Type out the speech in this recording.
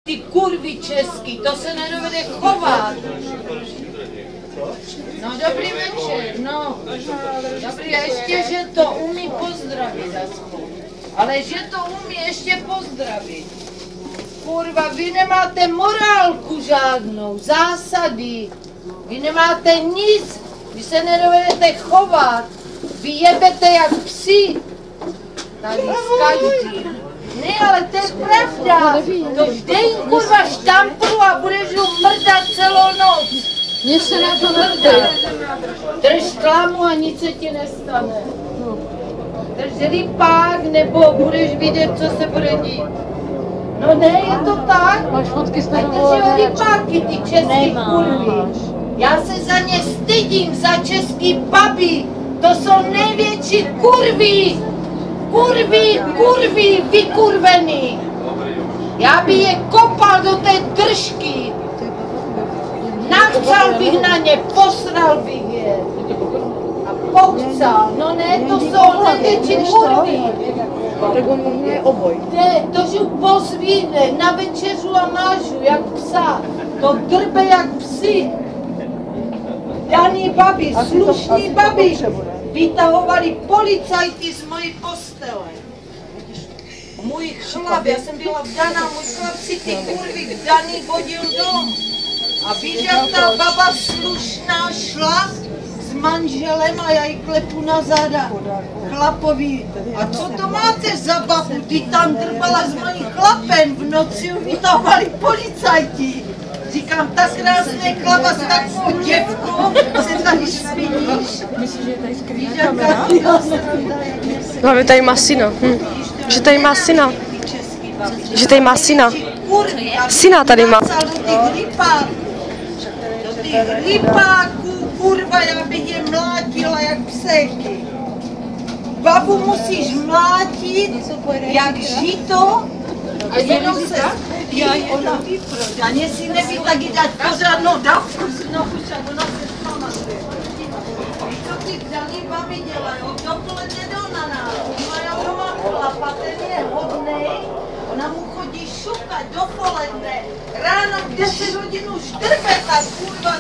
Ty kurvy český, to se nedovede chovat. No dobrý večer, no. Dobrý, ještě, že to umí pozdravit aspoň. Ale že to umí ještě pozdravit. Kurva, vy nemáte morálku žádnou, zásady. Vy nemáte nic, vy se nedovedete chovat. Vy jebete jak psi. Tady s každým. Ne, ale to je pravda. To dej kurva štampru a budeš ho mrdat celou noc. Mně se na to mrdá. Drž tlamu a nic se ti nestane. Drž rypák, nebo budeš vidět, co se bude dít. No ne, je to tak. Máš fotky s drží rypáky, ty český kurvy. Já se za ně stydím, za český babi. To jsou největší kurvy. Kurvy, vykurvený. Já bych je kopal do té držky. Nachcal bych na ně, posral bych je. A pochcal. No ne, to jsou největší kurvy. Tak on je oboj. Ne, to žiju pozvíne, na večeřu a mážu, jak psa. To drbe jak psi. Daný babi, slušný babi. Vytahovali policajti z mojí postele. Můj chlap, já jsem byla vdaná, můj chlap si ty kurvy vdaný vodil dom. A víš, jak ta baba slušná šla s manželem a já jí klepu na záda chlapovi. A co to máte za babu? Ty tam drbala s mojím chlapem, v noci ju vytahovali policajti. Říkám, tak krásný chlapa s takovou děvkou se tady sviníš. Myslíš, že je tady skrývá kamera? Hlavně tady má syna. Že tady má syna. Že tady má syna. Syna tady má. Do těch rypáků, kurva, já bych je mlátila jak psejky. Babu musíš mlátit jak žito. A jenom se spí, ona vyproď. A jestli neví, tak jí dát pořádnou dávku z nohu, však ona se pamatuje. Víš, co ty daný babi dělají? Dopoledne jdou na nás. Mají doma chlapa, ten je hodnej. Ona mu chodí šukat dopoledne. Ráno v 10 hodin už drbe ta kurva